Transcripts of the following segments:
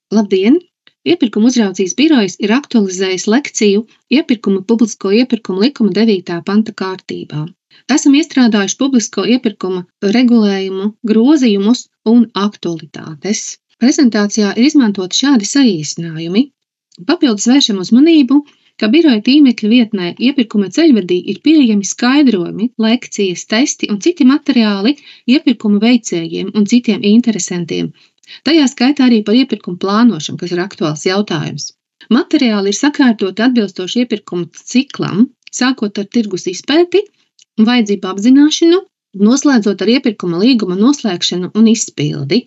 Labdien! Iepirkuma uzraudzības birojas ir aktualizējis lekciju Iepirkuma publisko iepirkumu likuma 9. panta kārtībā. Esam iestrādājuši publisko iepirkuma regulējumu, grozījumus un aktualitātes. Prezentācijā ir izmantoti šādi saīsinājumi. Papildus vēršam uzmanību, ka biroja tīmekļa vietnē Iepirkuma ceļvedī ir pieejami skaidrojumi, lekcijas, testi un citi materiāli iepirkuma veicējiem un citiem interesantiem. Tajā skaitā arī par iepirkumu plānošanu, kas ir aktuāls jautājums. Materiāli ir sakārtoti atbilstoši iepirkuma ciklam, sākot ar tirgus izpēti un vajadzību apzināšanu, noslēdzot ar iepirkuma līguma noslēgšanu un izpildi.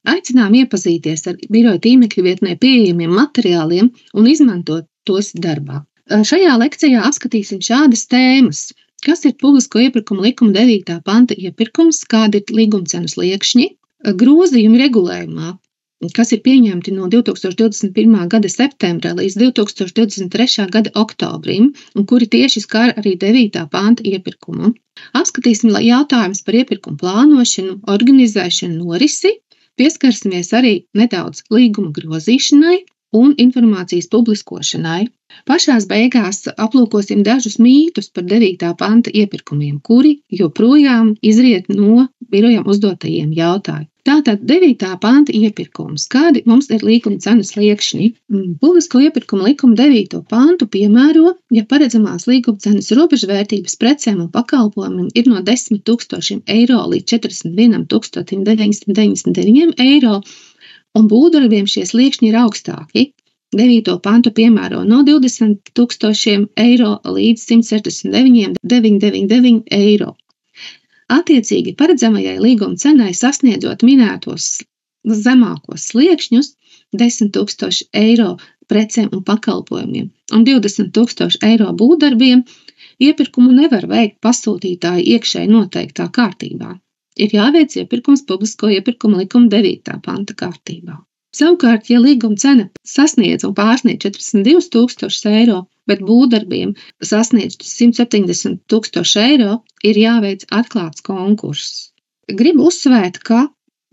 Aicinām iepazīties ar biroja tīmekļa vietnē pieejamiem materiāliem un izmantot tos darbā. Šajā lekcijā apskatīsim šādas tēmas. Kas ir publisko iepirkuma likuma 9. panta iepirkums, kādi ir līgumcenu sliekšņi, grozījumi regulējumā, kas ir pieņemti no 2021. gada septembra līdz 2023. gada oktobrim, un kuri tieši skar arī 9. panta iepirkumu. Apskatīsim jautājumus par iepirkumu plānošanu, organizēšanu, norisi, pieskarsimies arī nedaudz līguma grozīšanai un informācijas publiskošanai. Pašās beigās aplūkosim dažus mītus par 9. panta iepirkumiem, kuri joprojām izriet no birojam uzdotajiem jautājumiem. Tātad 9. panta iepirkums. Kādi mums ir līguma cenu sliekšņi? Publisko iepirkuma likuma 9. pantu piemēro, ja paredzamās līguma cenas robežvērtības precēm un pakalpojumiem ir no 10 000 eiro līdz 41 999 eiro, un būvdarbiem šie sliekšņi ir augstāki. 9. pantu piemēro no 20 000 eiro līdz 169 999 eiro. Attiecīgi paredzamajai līguma cenai sasniedzot minētos zemākos sliekšņus 10 000 eiro precēm un pakalpojumiem un 20 000 eiro būvdarbiem, iepirkumu nevar veikt pasūtītāja iekšēji noteiktā kārtībā. Ir jāveic iepirkums publisko iepirkuma likuma 9. panta kārtībā. Savukārt, ja līguma cena sasniedz un pārsniedz 42 000 eiro, bet būvdarbiem sasniedz 170 000 eiro, ir jāveic atklāts konkurss. Gribu uzsvērt, ka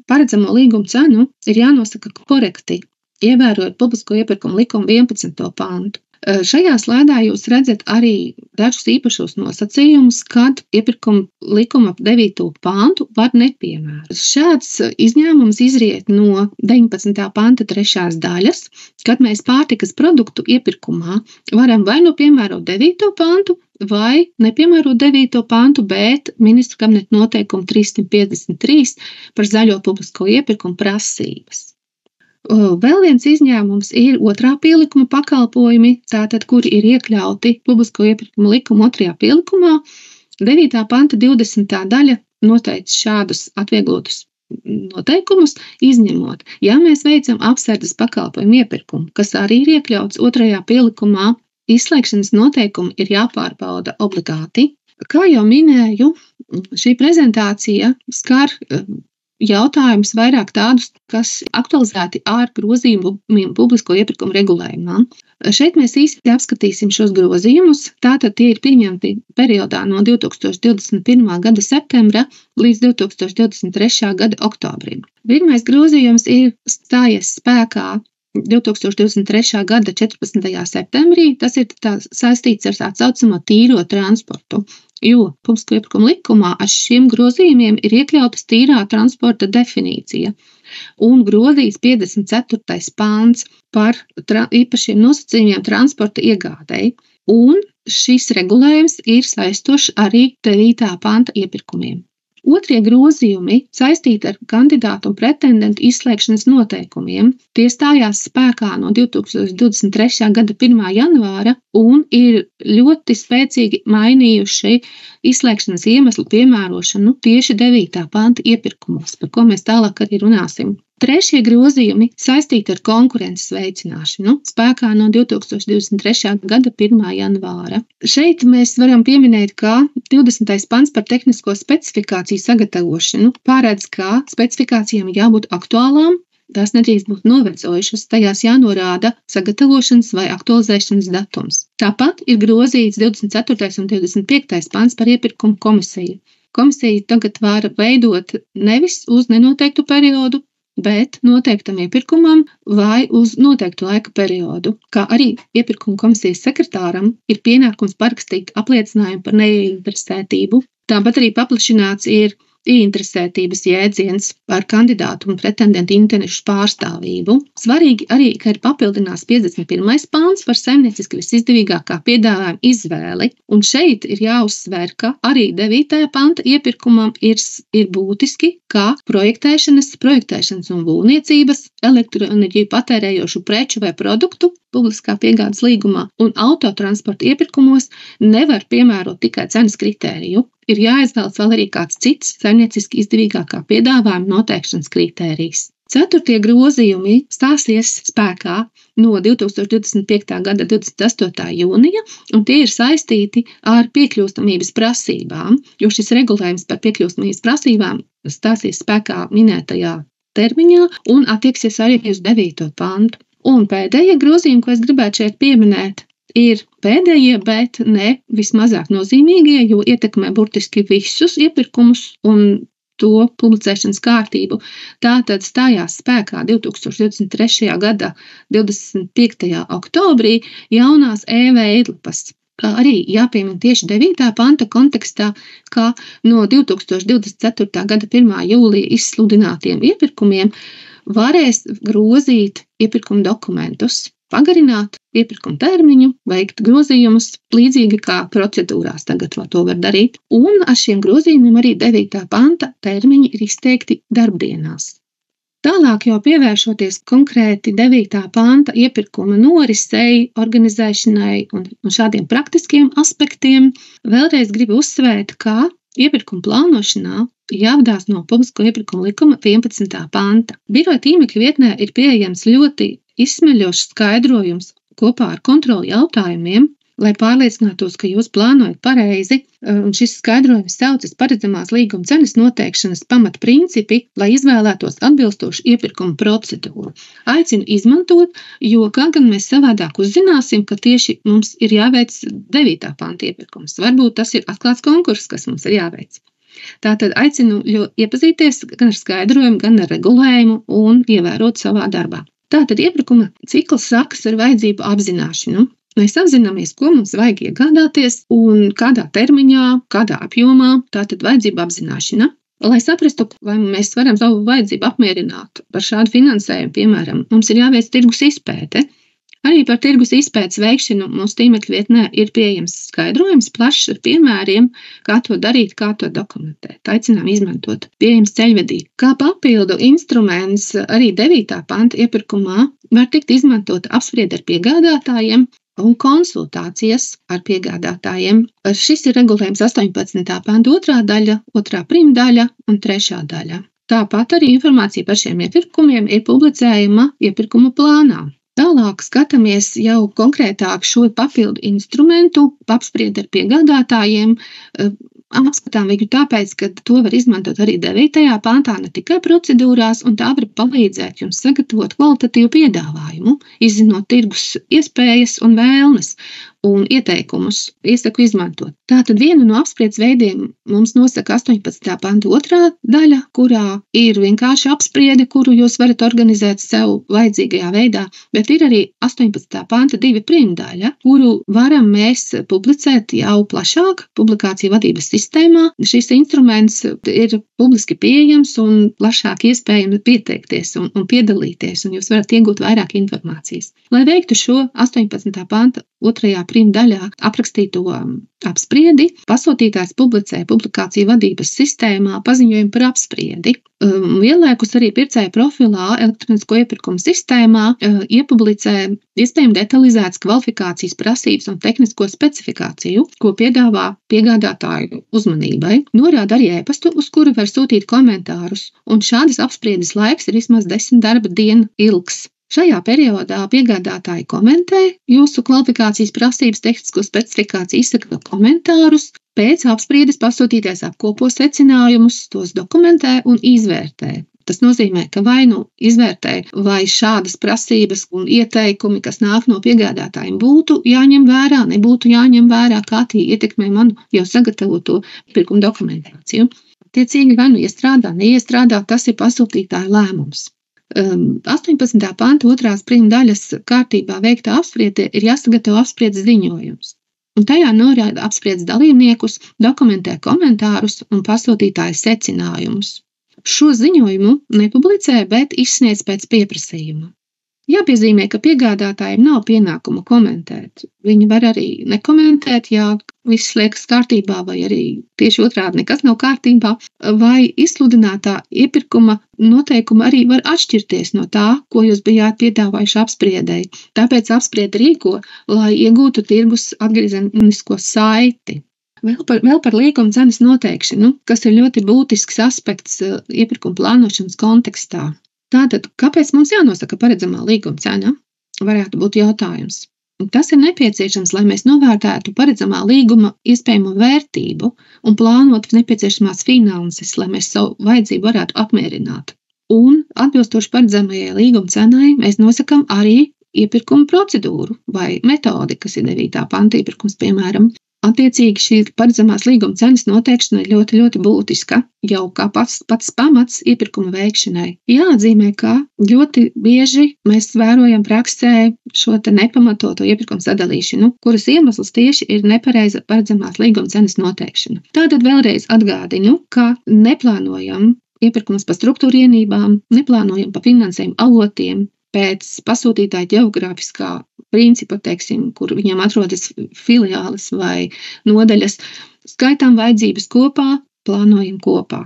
paredzamo līguma cenu ir jānosaka korekti, ievērojot publisko iepirkuma likuma 11. pantu. Šajā slaidā jūs redzat arī dažus īpašos nosacījumus, kad iepirkuma likuma 9. pantu var nepiemērot. Šāds izņēmums izriet no 19. panta 3. daļas, kad mēs pārtikas produktu iepirkumā varam vai nu piemērot 9. pantu, vai nepiemērot 9. pantu, bet ministru kabineta noteikumu 353 par zaļo publisko iepirkumu prasības. Vēl viens izņēmums ir 2. pielikuma pakalpojumi, tātad, kuri ir iekļauti publisko iepirkuma likuma 2. pielikumā. 9. panta 20. daļa noteica šādus atvieglotus noteikumus, izņemot, ja mēs veicam apsardzes pakalpojumu iepirkumu, kas arī ir iekļauts 2. pielikumā, izslēgšanas noteikumi ir jāpārbauda obligāti. Kā jau minēju, šī prezentācija skar jautājums vairāk tādus, kas aktualizēti ar grozījumiem publisko iepirkumu regulējumā. Šeit mēs īsti apskatīsim šos grozījumus. Tātad tie ir pieņemti periodā no 2021. gada septembra līdz 2023. gada oktobrim. Pirmais grozījums ir stājies spēkā 2023. gada 14. septembrī. Tas ir saistīts ar tā saucamo tīro transportu. Jo publisko iepirkumu likumā ar šiem grozījumiem ir iekļautas tīrā transporta definīcija un grozīts 54. pants par īpašiem nosacījumiem transporta iegādei. Un šis regulējums ir saistošs arī 9. panta iepirkumiem. Otrie grozījumi saistīti ar kandidātu un pretendentu izslēgšanas noteikumiem. Tie stājās spēkā no 2023. gada 1. janvāra un ir ļoti spēcīgi mainījuši izslēgšanas iemeslu piemērošanu tieši 9. panta iepirkumos, par ko mēs tālāk arī runāsim. Trešie grozījumi saistīti ar konkurences veicināšanu, spēkā no 2023. gada 1. janvāra. Šeit mēs varam pieminēt, ka 20. pants par tehnisko specifikāciju sagatavošanu paredz, ka specifikācijām jābūt aktuālām, tās nedrīkst būt novecojušas, tajās jānorāda sagatavošanas vai aktualizēšanas datums. Tāpat ir grozīts 24. un 25. pants par iepirkumu komisiju. Komisija tagad var veidot nevis uz nenoteiktu periodu, bet noteiktam iepirkumam vai uz noteiktu laika periodu, kā arī iepirkuma komisijas sekretāram ir pienākums parakstīt apliecinājumu par neinteresētību. Tāpat arī paplašināts ir ieinteresētības jēdziens par kandidātu un pretendentu interešu pārstāvību. Svarīgi arī, ka ir papildināts 51. pāns par saimnieciski visizdevīgākā piedāvājuma izvēli, un šeit ir jāuzsver, ka arī 9. panta iepirkumam ir būtiski, kā projektēšanas un būvniecības, elektroenerģiju patērējošu preču vai produktu publiskā piegādes līgumā un autotransporta iepirkumos nevar piemērot tikai cenas kritēriju. Ir jāizvēlas vēl arī kāds cits saimnieciski izdevīgākā piedāvājuma noteikšanas kritērijs. 4. grozījumi stāsies spēkā no 2025. gada 28. jūnija, un tie ir saistīti ar piekļūstamības prasībām, jo šis regulējums par piekļūstamības prasībām stāsies spēkā minētajā termiņā un attieksies arī uz 9. pantu. Un pēdējie grozījumi, ko es gribētu šeit pieminēt, ir pēdējie, bet ne vismazāk nozīmīgie, jo ietekmē burtiski visus iepirkumus un to publicēšanas kārtību. Tātad stājās spēkā 2023. gada 25. oktobrī jaunās e-veidlapas, kā arī jāpiemina tieši 9. panta kontekstā, ka no 2024. gada 1. jūlija izsludinātiem iepirkumiem varēs grozīt iepirkuma dokumentus, pagarināt iepirkuma termiņu, veikt grozījumus, līdzīgi kā procedūrās tagad to var darīt. Un ar šiem grozījumiem arī 9. panta termiņi ir izteikti darbdienās. Tālāk jau pievēršoties konkrēti 9. panta iepirkuma norisei, organizēšanai un šādiem praktiskiem aspektiem, vēlreiz gribu uzsvērt, ka iepirkuma plānošanā jāvadās no publisko iepirkuma likuma 11. panta. Biroja tīmekļa vietnē ir pieejams ļoti izsmeļošs skaidrojums kopā ar kontroli jautājumiem, lai pārliecinātos, ka jūs plānojat pareizi. Šis skaidrojums saucas paredzamās līguma cenas noteikšanas pamatprincipi, lai izvēlētos atbilstošu iepirkuma procedūru. Aicinu izmantot, jo kā gan mēs savādāk uzzināsim, ka tieši mums ir jāveic 9. panta iepirkums. Varbūt tas ir atklāts konkurss, kas mums ir jāveic. Tātad aicinu iepazīties gan ar skaidrojumu, gan ar regulējumu un ievērot savā darbā. Tātad iepirkuma cikls sākas ar vajadzību apzināšanu. Mēs apzināmies, ko mums vajag iegādāties un kādā termiņā, kādā apjomā, tātad vajadzību apzināšana. Lai saprastu, vai mēs varam savu vajadzību apmierināt par šādu finansējumu, piemēram, mums ir jāveic tirgus izpēte. Arī par tirgus izpētes veikšanu mūsu tīmekļa vietnē ir pieejams skaidrojums plašs ar piemēriem, kā to darīt, kā to dokumentēt. Aicinām izmantot pieejams ceļvedī. Kā papildu instruments arī 9. panta iepirkumā var tikt izmantot apspriede ar piegādātājiem un konsultācijas ar piegādātājiem. Šis ir regulējums 18. panta 2. daļa, 2. primdaļa un 3. daļa. Tāpat arī informācija par šiem iepirkumiem ir publicējama iepirkuma plānā. Tālāk skatāmies jau konkrētāk šo papildu instrumentu, apspriedi ar piegādātājiem, apskatām viņu tāpēc, ka to var izmantot arī 9. pantā, ne tikai procedūrās, un tā var palīdzēt jums sagatavot kvalitatīvu piedāvājumu, izzinot tirgus iespējas un vēlmes un ieteikumus. Iesaku izmantot. Tātad vienu no apspriedes veidiem mums nosaka 18. panta 2. daļa, kurā ir vienkārši apspriede, kuru jūs varat organizēt sev vajadzīgajā veidā, bet ir arī 18. panta 2. primdaļa, kuru varam mēs publicēt jau plašāk publikāciju vadības sistēmā. Šis instruments ir publiski pieejams un plašāk iespējams pieteikties un piedalīties, un jūs varat iegūt vairāk informācijas. Lai veiktu šo 18. panta 2. primdaļā aprakstīto apspriedi, pasūtītājs publicē publikāciju vadības sistēmā paziņojumu par apspriedi. Vienlaikus arī pircēja profilā elektronisko iepirkumu sistēmā iepublicē iespējami detalizētas kvalifikācijas prasības un tehnisko specifikāciju, ko piedāvā piegādātāju uzmanībai. Norāda arī e-pastu, uz kuru var sūtīt komentārus, un šādas apspriedes laiks ir vismaz 10 darba dienu ilgs. Šajā periodā piegādātāji komentē jūsu kvalifikācijas prasības, tehnisko specifikāciju, izsaka komentārus, pēc apspriedes pasūtītais apkopo secinājumus, tos dokumentē un izvērtē. Tas nozīmē, ka vai nu izvērtē, vai šādas prasības un ieteikumi, kas nāk no piegādātājiem, būtu jāņem vērā, nebūtu jāņem vērā, kā tie ietekmē manu jau sagatavoto iepirkuma dokumentāciju. Tiecīgi vai nu iestrādā, neiestrādā, tas ir pasūtītāja lēmums. 18. panta 2. spriņu daļas kārtībā veiktā apspriedē ir jāsagatavo apspriedes ziņojums. Un tajā norāda apspriedes dalībniekus, dokumentē komentārus un pasūtītāju secinājumus. Šo ziņojumu nepublicē, bet izsniedz pēc pieprasījuma. Jāpiezīmē, ka piegādātājiem nav pienākumu komentēt. Viņi var arī nekomentēt, ja viss liekas kārtībā, vai arī tieši otrādi nekas nav kārtībā, vai izsludinātā iepirkuma noteikuma arī var atšķirties no tā, ko jūs bijāt piedāvājuši apspriedēji. Tāpēc apspriedi rīko, lai iegūtu tirgus atgriezenisko saiti. Vēl par līguma cenas noteikšanu, kas ir ļoti būtisks aspekts iepirkuma plānošanas kontekstā. Tātad, kāpēc mums jānosaka paredzamā līguma cena? Varētu būt jautājums. Tas ir nepieciešams, lai mēs novērtētu paredzamā līguma iespējamo vērtību un plānotu nepieciešamās finanses, lai mēs savu vajadzību varētu apmierināt. Un atbilstoši paredzamajai līguma cenai mēs nosakam arī iepirkuma procedūru vai metodi, kas ir 9. panta iepirkums, piemēram. Attiecīgi šī paredzamās līguma cenas noteikšana ir ļoti, ļoti būtiska, jau kā pats pamats iepirkuma veikšanai. Jāatzīmē, ka ļoti bieži mēs vērojam praksē šo te nepamatoto iepirkumu sadalīšanu, kuras iemesls tieši ir nepareiza paredzamās līguma cenas noteikšana. Tātad vēlreiz atgādinu, ka neplānojam iepirkumus pa struktūra ienībām, neplānojam pa finansējumu avotiem, pēc pasūtītāja ģeogrāfiskā principa, kur viņam atrodas filiāles vai nodaļas, skaitām vajadzības kopā, plānojam kopā.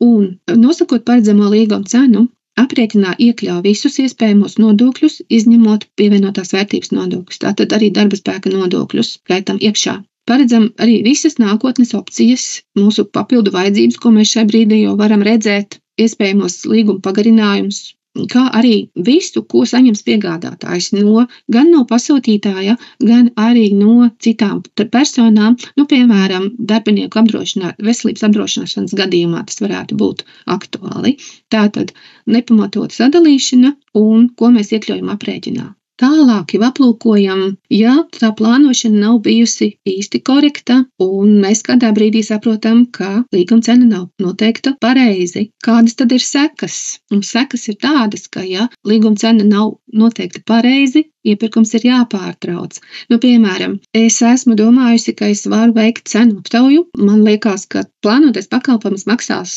Un nosakot paredzamo līguma cenu, aprēķinā iekļauj visus iespējamos nodokļus, izņemot pievienotās vērtības nodokļus, tātad arī darba spēka nodokļus skaitam iekšā. Paredzam arī visas nākotnes opcijas, mūsu papildu vajadzības, ko mēs šai brīdī jau varam redzēt, iespējamos līguma pagarinājumus, kā arī visu, ko saņems piegādātājs gan no pasūtītāja, gan arī no citām personām, piemēram, darbinieku veselības apdrošināšanas gadījumā tas varētu būt aktuāli. Tātad nepamatot sadalīšana un ko mēs iekļaujam aprēķinā. Tālāk jau aplūkojam, ja tā plānošana nav bijusi īsti korekta, un mēs kādā brīdī saprotam, ka līguma cena nav noteikta pareizi. Kādas tad ir sekas? Un sekas ir tādas, ka ja līguma cena nav noteikta pareizi, iepirkums ir jāpārtrauc. Piemēram, es esmu domājusi, ka es varu veikt cenu aptauju. Man liekas, ka plānotais pakalpojums maksās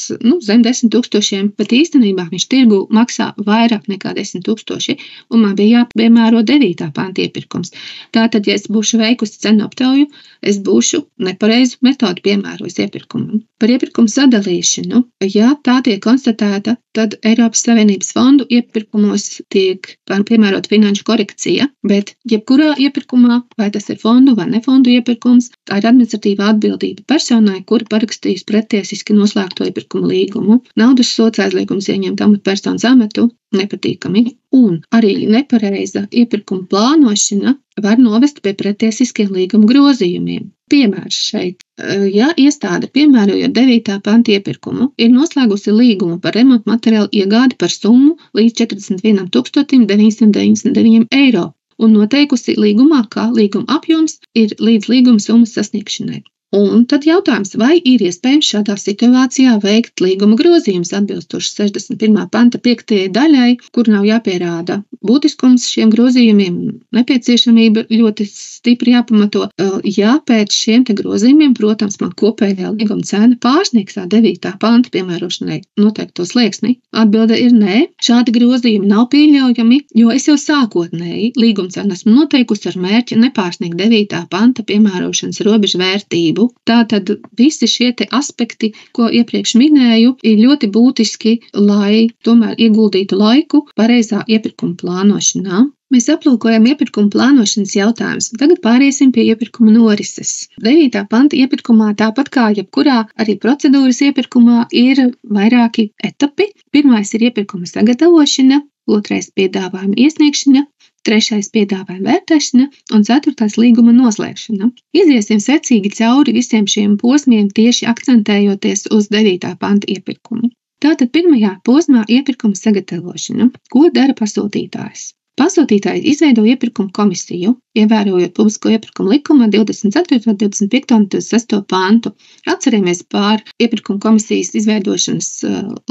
zem 10 000, bet īstenībā viņš tirgu maksā vairāk nekā 10 000, un man bija jāpiemēro 9. panta iepirkums. Tātad, ja es būšu veikusi cenu aptauju, es būšu nepareizu metodu piemērojis iepirkumu. Par iepirkumu sadalīšanu, ja tā tiek konstatēta, tad Eiropas Savienības fondu iepirkumos tiek piemērota finanšu korekcija, bet jebkurā iepirkumā, vai tas ir fondu vai nefondu iepirkums, tā ir administratīva atbildība personai, kura parakstījis pretiesiski noslēgto iepirkumu līgumu. Naudas sods aizliegums ieņemt amatpersonas amatu nepatīkami, un arī nepareiza iepirkuma plānošana var novest pie pretiesiskiem līguma grozījumiem. Piemērs šeit. Ja iestāde, piemērojot 9. panta iepirkumu, ir noslēgusi līgumu par remontu materiālu iegādi par summu līdz 41 999 eiro un noteikusi līgumā, ka līguma apjoms ir līdz līguma summas sasniegšanai. Un tad jautājums, vai ir iespējams šādā situācijā veikt līguma grozījumus atbilstoši 61. panta 5. daļai, kur nav jāpierāda būtiskums šiem grozījumiem, nepieciešamība ļoti stipri jāpamato. Ja pēc šiem te grozījumiem, protams, man kopējā līguma cena pārsniegs 9. panta piemērošanai noteikto slieksni, atbilde ir nē, šādi grozījumi nav pieļaujami, jo es jau sākotnēji līguma cenu esmu noteikusi ar mērķi nepārsniegt 9. panta piemērošanas robežu vērtību. Tātad visi šie te aspekti, ko iepriekš minēju, ir ļoti būtiski, lai tomēr ieguldītu laiku pareizā iepirkuma plānošanā. Mēs aplūkojam iepirkuma plānošanas jautājumus. Tagad pāriesim pie iepirkuma norises. 9. panta iepirkumā, tāpat kā jebkurā arī procedūras iepirkumā, ir vairāki etapi. Pirmais ir iepirkuma sagatavošana, otrais piedāvājuma iesniegšana, 3. piedāvājuma vērtēšana un 4. līguma noslēgšana. Iziesim secīgi cauri visiem šiem posmiem, tieši akcentējoties uz 9. panta iepirkumu. Tātad pirmajā posmā iepirkuma sagatavošana. Ko dara pasūtītājs? Pasūtītājs izveido iepirkuma komisiju, ievērojot publisko iepirkuma likuma 24., 25. un 26. pantu. Atceramies par iepirkuma komisijas izveidošanas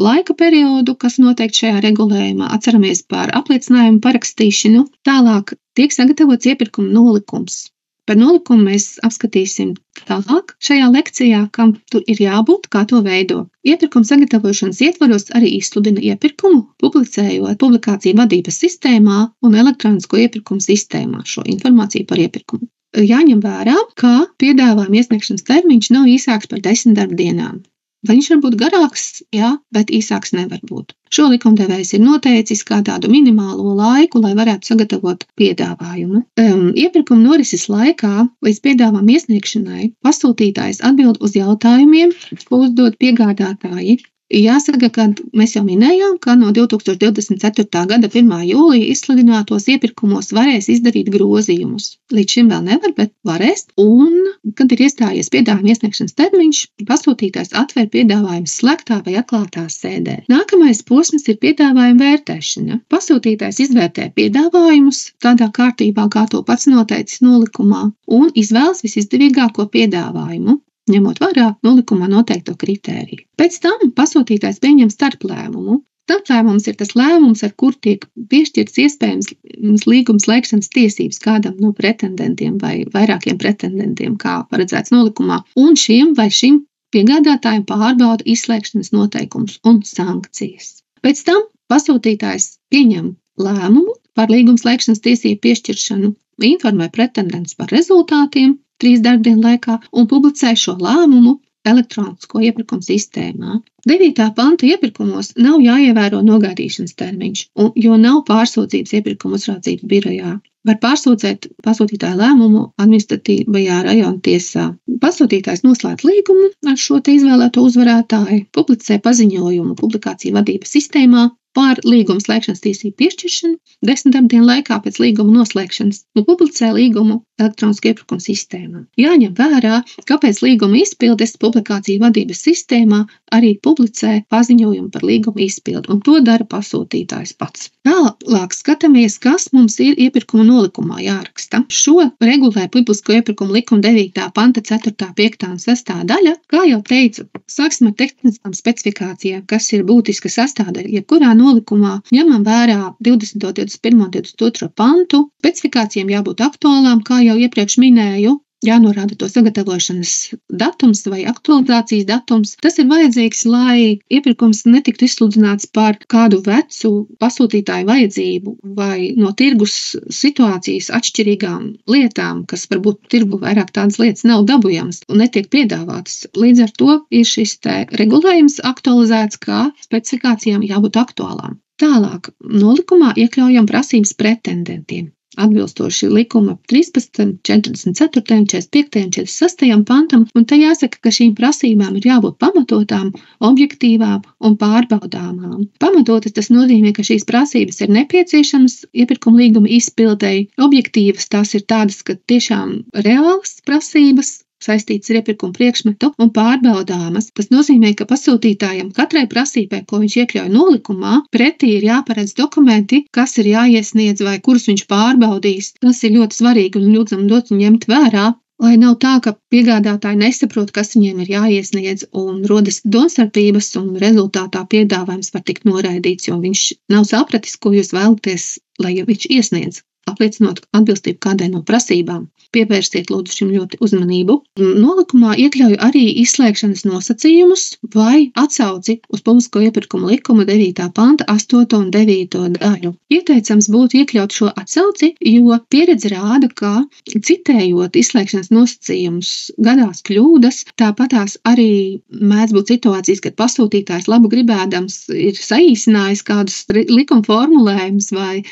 laika periodu, kas noteikti šajā regulējumā. Atceramies par apliecinājumu parakstīšanu. Tālāk tiek sagatavots iepirkuma nolikums. Par nolikumu mēs apskatīsim tālāk šajā lekcijā, kam tur ir jābūt, kā to veido. Iepirkuma sagatavošanas ietvaros arī izsludina iepirkumu, publicējot publikāciju vadības sistēmā un elektronisko iepirkumu sistēmā šo informāciju par iepirkumu. Jāņem vērā, ka piedāvājuma iesniegšanas termiņš nav īsāks par 10 darbdienām. Viņš var būt garāks, jā, bet īsāks nevar būt. Šo likumdevējs ir noteicis kā tādu minimālo laiku, lai varētu sagatavot piedāvājumu. Iepirkuma norises laikā līdz piedāvājuma iesniegšanai pasūtītājs atbild uz jautājumiem, ko uzdod piegādātāji. Jāsaka, ka mēs jau minējām, ka no 2024. gada 1. jūlija izsludinātos iepirkumos varēs izdarīt grozījumus. Līdz šim vēl nevar, bet varēs. Un, kad ir iestājies piedāvājuma iesniegšanas termiņš, pasūtītājs atver piedāvājumu slēgtā vai atklātā sēdē. Nākamais posms ir piedāvājuma vērtēšana. Pasūtītājs izvērtē piedāvājumus tādā kārtībā, kā to pats noteicis nolikumā, un izvēlas visizdevīgāko piedāvājumu, ņemot vērā nolikumā noteikto kritēriju. Pēc tam pasūtītājs pieņem starplēmumu. Starplēmums ir tas lēmums, ar kur tiek piešķirts iespējams līguma slēgšanas tiesības kādam no pretendentiem vai vairākiem pretendentiem, kā paredzēts nolikumā, un šiem vai šim piegādātājiem pārbauda izslēgšanas noteikumus un sankcijas. Pēc tam pasūtītājs pieņem lēmumu par līguma slēgšanas tiesību piešķiršanu, informē pretendentus par rezultātiem 3 darbdienu laikā un publicē šo lēmumu elektronisko iepirkumu sistēmā. 9. panta iepirkumos nav jāievēro nogaidīšanas termiņš, jo nav pārsūdzības iepirkuma uzraudzības birojā. Var pārsūdzēt pasūtītāju lēmumu administratīvajā rajona tiesā. Pasūtītājs noslēdz līgumu ar šo te izvēlēto uzvarētāju, publicē paziņojumu publikāciju vadības sistēmā par līguma slēgšanas tiesību piešķiršanu 10 darbdienu laikā pēc līguma noslēgšanas un publicē līgumu elektroniskā iepirkuma sistēmā. Jāņem vērā, ka pēc līguma izpildes publikāciju vadības sistēmā arī publicē paziņojumu par līguma izpildi, un to dara pasūtītājs pats. Tālāk skatāmies, kas mums ir iepirkuma nolikumā jāraksta. Šo regulē publisko iepirkuma likuma 9. panta 4., 5. un 6. daļa. Kā jau teicu, sāksim ar tehniskām specifikācijām, kas ir būtiska sastāvdaļa, jebkurā nolikumā ņemam vērā 20., 21. un 22. pantu. Specifikācijām jābūt aktuālām, kā jau iepriekš minēju, jānorāda to sagatavošanas datums vai aktualizācijas datums. Tas ir vajadzīgs, lai iepirkums netiktu izsludināts par kādu vecu pasūtītāju vajadzību vai no tirgus situācijas atšķirīgām lietām, kas varbūt tirgu vairāk tādas lietas nav dabūjamas un netiek piedāvātas. Līdz ar to ir šis te regulējums aktualizēts, kā specifikācijām jābūt aktuālām. Tālāk, nolikumā iekļaujam prasības pretendentiem. Atbilstoši likuma 13., 44., 45. un 46. pantam, un te jāsaka, ka šīm prasībām ir jābūt pamatotām, objektīvām un pārbaudāmām. Pamatotas tas nozīmē, ka šīs prasības ir nepieciešamas iepirkuma līguma izpildēji. Objektīvas tās ir tādas, ka tiešām reālas prasības saistīts ar iepirkuma priekšmetu un pārbaudāmas. Tas nozīmē, ka pasūtītājam katrai prasībai, ko viņš iekļauj nolikumā, pretī ir jāparedz dokumenti, kas ir jāiesniedz vai kurus viņš pārbaudīs. Tas ir ļoti svarīgi un lūdzam dot un ņemt vērā, lai nav tā, ka piegādātāji nesaprot, kas viņiem ir jāiesniedz un rodas domstarpības un rezultātā piedāvājums var tikt noraidīts, jo viņš nav sapratis, ko jūs vēlaties, lai viņš iesniedz, apliecinot atbilstību kādai no prasībām. Pievērstiet lūdzu šim ļoti uzmanību. Nolikumā iekļauj arī izslēgšanas nosacījumus vai atsauci uz publisko iepirkuma likuma 9. panta 8. un 9. daļu. Ieteicams būtu iekļaut šo atsauci, jo pieredze rāda, ka citējot izslēgšanas nosacījumus gadās kļūdas, tāpatās arī mēdz būt situācijas, kad pasūtītājs labu gribēdams ir saīsinājis kādus likuma formulējumus vai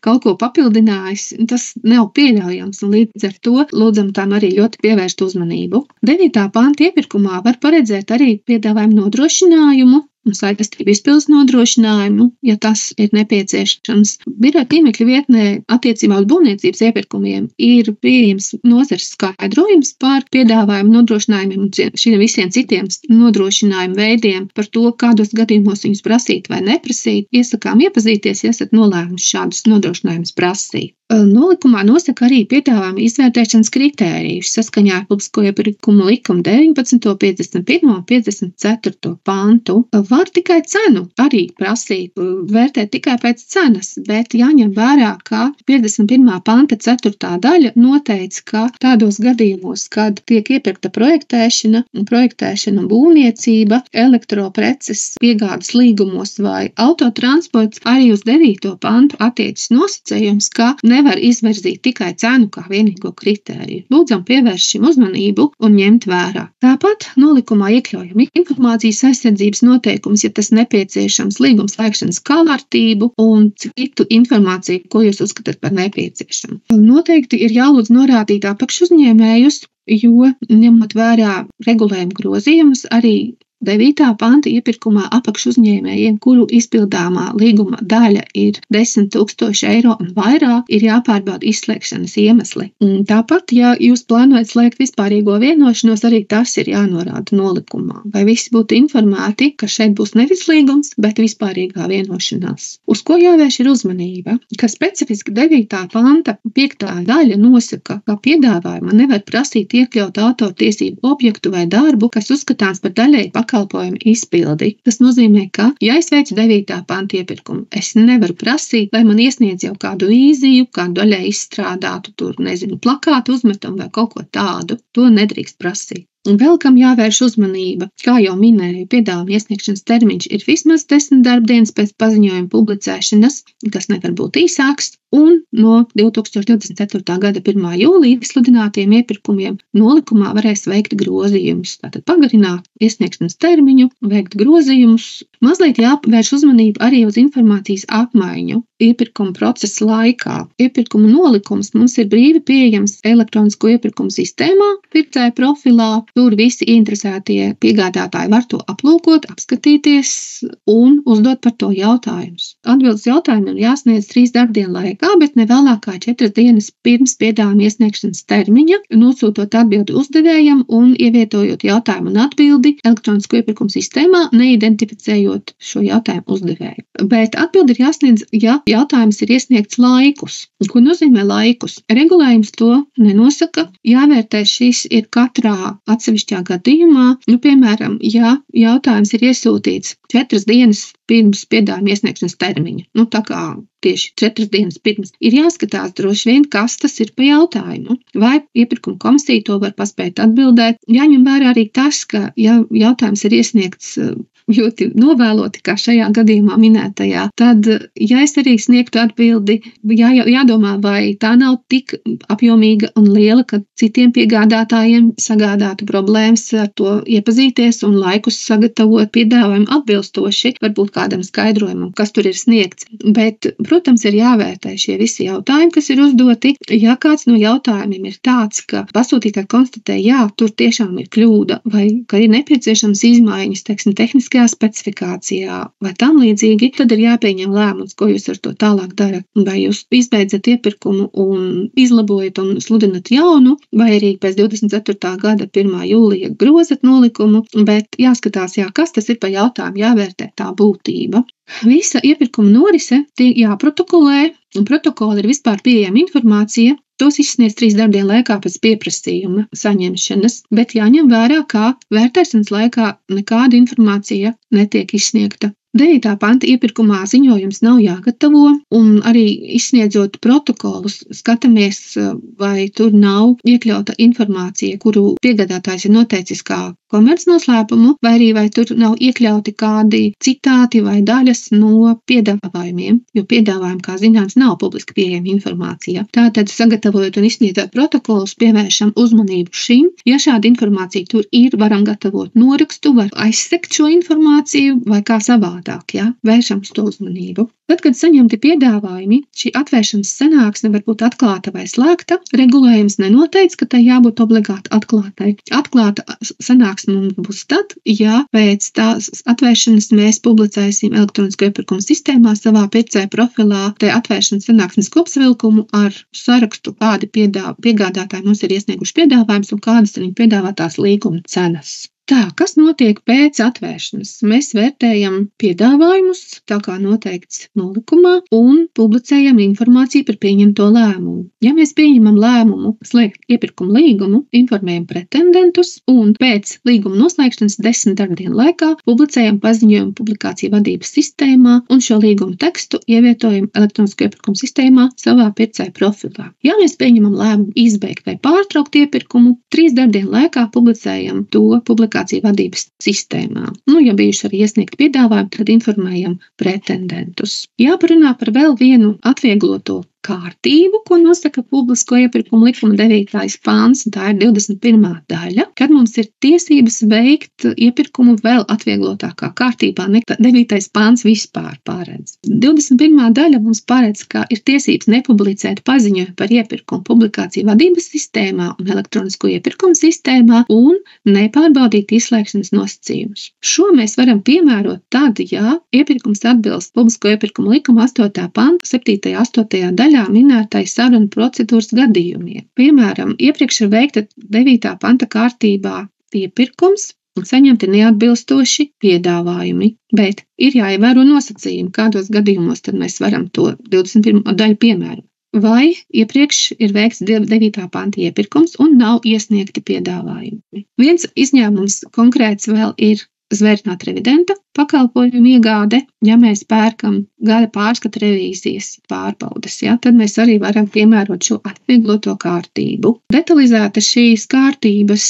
kaut ko papildinājis. Tas nav pieļaujams, un līdz ar to lūdzam tam arī ļoti pievērst uzmanību. 9. panta iepirkumā var paredzēt arī piedāvājumu nodrošinājumu un saistību izpildes nodrošinājumu, ja tas ir nepieciešams. Biroja tīmekļa vietnē attiecībā uz būvniecības iepirkumiem ir pieejams nozares skaidrojums par piedāvājumu nodrošinājumiem un šiem visiem citiem nodrošinājumu veidiem, par to, kādos gadījumos viņus prasīt vai neprasīt. Iesakām iepazīties, ja esat nolēmuši šādus nodrošinājumus prasīt. Nolikumā nosaka arī piedāvājuma izvērtēšanas kritērijus saskaņā ar Publisko iepirkumu likumu 19., 51. un 54. pantu. Var tikai cenu arī prasīt, vērtēt tikai pēc cenas, bet jāņem vērā, ka 51. panta 4. daļa noteica, ka tādos gadījumos, kad tiek iepirkta projektēšana un būvniecība, elektropreces piegādes līgumos vai autotransports, arī uz 9. pantu attiecas nosacījums, ka nevar izvirzīt tikai cenu kā vienīgo kritēriju. Lūdzam pievērst šim uzmanību un ņemt vērā. Tāpat nolikumā iekļaujam informācijas aizsardzības noteikumus, ja tas nepieciešams, līguma slēgšanas kārtību un citu informāciju, ko jūs uzskatāt par nepieciešamu. Noteikti ir jālūdz norādīt apakšuzņēmējus, jo ņemot vērā regulējumu grozījumus, arī 9. panta iepirkumā apakšuzņēmējiem, kuru izpildāmā līguma daļa ir 10 000 eiro un vairāk, ir jāpārbauda izslēgšanas iemesli. Tāpat, ja jūs plānojat slēgt vispārīgo vienošanos, arī tas ir jānorāda nolikumā. Vai visi būtu informēti, ka šeit būs nevis līgums, bet vispārīgā vienošanās. Uz ko jāvērš ir uzmanība, ka specifiski 9. panta 5. daļa nosaka, ka piedāvājumā nevar prasīt iekļaut autortiesību objektu vai darbu, kas uzskatāms par daļēji pakalpojumu izpildi. Tas nozīmē, ka, ja es veicu 9. panta iepirkumu, es nevaru prasīt, lai man iesniedz jau kādu vīziju, kādu daļai izstrādātu, plakātu uzmetumu vai kaut ko tādu. To nedrīkst prasīt. Un vēl kam jāvērš uzmanība, kā jau minēju, piedāvājuma iesniegšanas termiņš ir vismaz 10 darbdienas pēc paziņojuma publicēšanas, kas nevar būt īsāks, un no 2024. gada 1. jūlija izsludinātiem iepirkumiem nolikumā varēs veikt grozījumus, tātad pagarināt iesniegšanas termiņu, veikt grozījumus. Mazliet jāvērš uzmanība arī uz informācijas apmaiņu iepirkuma procesa laikā. Iepirkuma nolikums mums ir brīvi pieejams elektronisko iepirkumu sistēmā, pircēja profilā. Tur visi interesētie piegādātāji var to aplūkot, apskatīties un uzdot par to jautājumus. Atbildes jautājumiem jāsniedz 3 darbdienu laikā, bet ne vēlāk kā 4 dienas pirms piedāvājuma iesniegšanas termiņa, nosūtot atbildi uzdevējam un ievietojot jautājumu un atbildi elektronisko iepirkumu sistēmā, neidentificējot šo jautājumu uzdevēju. Bet atbildi ir jāsniedz, ja jautājums ir iesniegts laikus. Ko nozīmē laikus? Regulējums to nenosaka. Jāvērtē šis ir katrā atsevišķā gadījumā, piemēram, ja jautājums ir iesūtīts 4 dienas pirms piedāvājuma iesniegšanas termiņa, tā kā tieši 4 dienas pirms, ir jāskatās droši vien, kas tas ir pa jautājumu, vai iepirkuma komisija to var paspēt atbildēt. Jāņem vērā arī tas, ka, ja jautājums ir iesniegts ļoti novēloti, kā šajā gadījumā minētajā, tad, ja es arī sniegtu atbildi, jādomā, vai tā nav tik apjomīga un liela, ka citiem piegādātājiem sagādātu problēmas ar to iepazīties un laikus sagatavot piedāvājumu atbilstoši, varbūt kādam skaidrojumam, kas tur ir sniegts. Bet, protams, ir jāvērtē šie visi jautājumi, kas ir uzdoti. Ja kāds no jautājumiem ir tāds, ka pasūtītāji konstatē, jā, tur tiešām ir kļūda, vai ka ir nepieciešams izmaiņas, tehniskajā specifikācijā vai tam līdzīgi, tad ir jāpieņem lēmums, ko jūs ar to tālāk darat. Vai jūs izbeidzat iepirkumu un izlabojat un sludinat jaunu, vai arī pēc 24. gada 1. jūlija grozat nolikumu, bet jāskatās, kas tas ir pa jautājumu, jāvērtē tā būtība. Visa iepirkuma norise tiek jāprotokolē, un protokola ir vispār pieejama informācija. Tos izsniedz 3 darbdienu laikā pēc pieprasījuma saņemšanas, bet jāņem vērā, ka vērtēšanas laikā nekāda informācija netiek izsniegta. 9. panta iepirkumā ziņojums nav jāgatavo, un arī izsniedzot protokolus, skatāmies, vai tur nav iekļauta informācija, kuru piegādātājs ir noteicis kā komercnoslēpumu, vai arī vai tur nav iekļauti kādi citāti vai daļas no piedāvājumiem, jo piedāvājumi, kā zināms, nav publiski pieejama informācija. Tātad, sagatavojot un izsniedzot protokolus, pievēršam uzmanību šim. Ja šāda informācija tur ir, varam gatavot norakstu, var aizsekt šo informāciju vai kā savādāk. savādāk, ja, vēršam uz to uzmanību. Tad, kad saņemti piedāvājumi, šī atvēršanas sanāksme var būt atklāta vai slēgta. Regulējums nenoteic, ka tai jābūt obligāti atklātai. Atklāta sanāksme mums būs tad, ja pēc tās atvēršanas mēs publicēsim elektronisko iepirkumu sistēmā savā pircēja profilā te atvēršanas sanāksmes kopsavilkumu ar sarakstu, kādi piegādātāji mums ir iesnieguši piedāvājumus un kādas ir viņu piedāvātās līguma cenas. Tā, kas notiek pēc atvēršanas? Mēs vērtējam piedāvājumus, tā kā noteikts nolikumā, un publicējam informāciju par pieņemto lēmumu. Ja mēs pieņemam lēmumu slēgt iepirkuma līgumu, informējam pretendentus, un pēc līguma noslēgšanas 10 darbdienu laikā publicējam paziņojumu publikāciju vadības sistēmā, un šo līguma tekstu ievietojam elektronisko iepirkumu sistēmā savā pircēja profilā. Ja mēs pieņemam lēmumu izbeigt vai pārtraukt iepirkumu, 3 darbdienu laikā publicējam to publikāciju vadības sistēmā. Ja bijuši arī iesniegt piedāvājumu, tad informējam pretendentus. Jāparunā par vēl vienu atviegloto kārtību, ko nosaka publisko iepirkumu likuma 9. pāns, tā ir 21. daļa, kad mums ir tiesības veikt iepirkumu vēl atvieglotākā kārtībā nekā 9. pāns vispār paredz. 21. daļa mums paredz, ka ir tiesības nepublicēt paziņojumu par iepirkumu publikāciju vadības sistēmā un elektronisko iepirkumu sistēmā un nepārbaudīt izslēgšanas nosacījumus. Šo mēs varam piemērot tad, ja iepirkums atbilst publisko iepirkumu likuma 8. panta 7. 8. daļā minētai sarunu procedūras gadījumiem. Piemēram, iepriekš ir veikta 9. panta kārtībā iepirkums un saņemti neatbilstoši piedāvājumi, bet ir jāievēro nosacījumi, kādos gadījumos tad mēs varam to 21. daļu piemērot. Vai iepriekš ir veikts 9. panta iepirkums un nav iesniegti piedāvājumi. Viens izņēmums konkrēts vēl ir zvērtināta revidenta pakalpojumu iegāde, ja mēs pērkam gada pārskata revīzijas pārbaudes, tad mēs arī varam piemērot šo atviegloto kārtību. Detalizēta šīs kārtības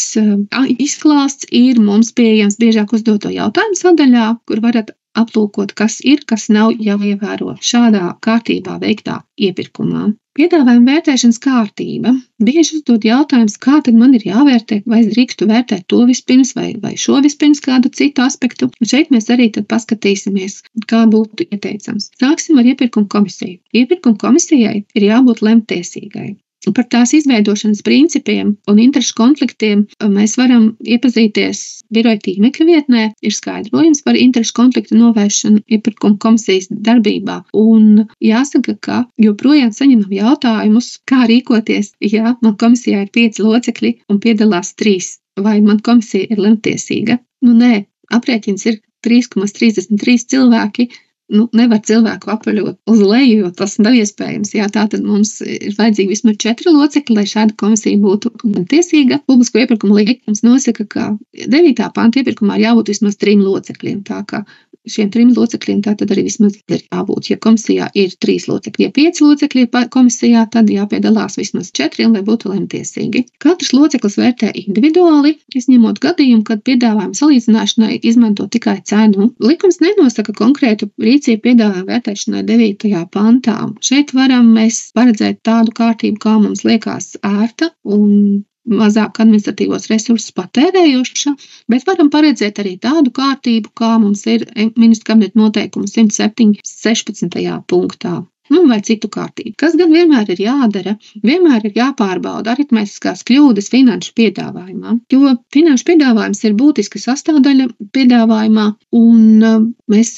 izklāsts ir mums pieejams biežāk uzdoto jautājumu sadaļā, kur varat aplūkot, kas ir, kas nav jāievēro šādā kārtībā veiktā iepirkumā. Piedāvājuma vērtēšanas kārtība. Bieži uzdod jautājums, kā tad man ir jāvērtē, vai es drīkstu vērtēt to vispirms vai šo vispirms kādu citu aspektu. Un šeit mēs arī tad paskatīsimies, kā būtu ieteicams. Sāksim ar iepirkuma komisiju. Iepirkuma komisijai ir jābūt lemtiesīgai. Par tās izveidošanas principiem un interešu konfliktiem mēs varam iepazīties biroja tīmekļa vietnē. Ir skaidrojums par interešu konfliktu novēršanu iepirkuma komisijas darbībā. Un jāsaka, ka joprojām saņemam jautājumus, kā rīkoties, ja man komisijā ir 5 locekļi un piedalās 3. Vai man komisija ir lemtiesīga? Nē, aprēķins ir 3,33 cilvēki. Nevar cilvēku apaļot uz leju, jo tas nav iespējams. Tātad mums ir vajadzīgi vismaz 4 locekļi, lai šāda komisija būtu tiesīga. Publisko iepirkumu likums nosaka, ka 9. panta iepirkumā ir jābūt vismaz 3 locekļiem. Tā kā šiem 3 locekļiem tātad arī vismaz ir jābūt. Ja komisijā ir 3 locekļi, ja 5 locekļi komisijā, tad jāpiedalās vismaz 4, lai būtu lemtiesīgi. Katrs loceklis vērtē individuāli, izņemot gadījumu, kad piedāvājumu salīdzināšanai izmanto tikai cenu. Likums nenosaka konkrētu rīcību piedāvājumu vērtēšanai 9. pantā. Šeit varam mēs paredzēt tādu kārtību, kā mums liekas ērta un mazāk administratīvos resursus patērējoša, bet varam paredzēt arī tādu kārtību, kā mums ir ministru kabineta noteikumu 107. 16. punktā. Vai citu kārtību. Kas gan vienmēr ir jādara? Vienmēr ir jāpārbauda aritmētiskās kļūdas finanšu piedāvājumā, jo finanšu piedāvājums ir būtiska sastāvdaļa piedāvājumā, un mēs,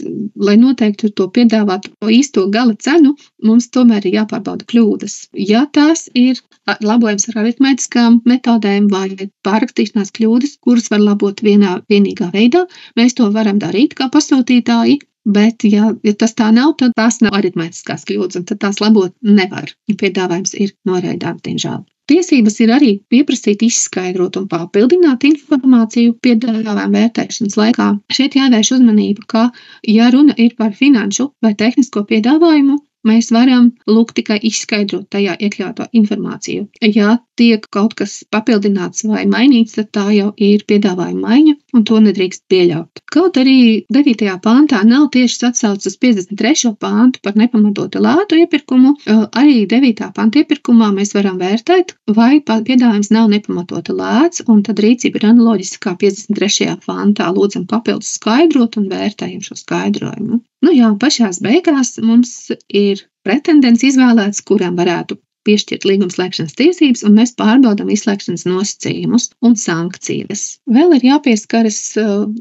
lai noteiktu to piedāvātu īsto gala cenu, mums tomēr ir jāpārbauda kļūdas. Ja tās ir labojums ar aritmētiskām metodēm vai pārrakstīšanās kļūdas, kuras var labot vienīgā veidā, mēs to varam darīt kā pasūtītāji. Bet, ja tas tā nav, tad tās nav aritmētiskās kļūdas, un tad tās labot nevar. Piedāvājums ir noraidāms, diemžēl. Tiesības ir arī pieprasīt, izskaidrot un papildināt informāciju piedāvājuma vērtēšanas laikā. Šeit jāvērš uzmanība, ka, ja runa ir par finanšu vai tehnisko piedāvājumu, mēs varam lūgt tikai izskaidrot tajā iekļauto informāciju. Ja tiek kaut kas papildināts vai mainīts, tad tā jau ir piedāvājuma maiņa, un to nedrīkst pieļaut. Kaut arī 9. pantā nav tieši atsauces uz 53. pantu par nepamatotu lētu iepirkumu, arī 9. panta iepirkumā mēs varam vērtēt, vai piedāvājums nav nepamatoti lēts, un tad rīcība ir analoģiska kā 53. pantā. Lūdzam papildus skaidrot un vērtējam šo skaidrojumu. Pašās beigās mums ir pretendents izvēlēts, kuram varētu piešķirt līgumslēgšanas tiesības, un mēs pārbaudām izslēgšanas nosacījumus un sankcijas. Vēl ir jāpieskaras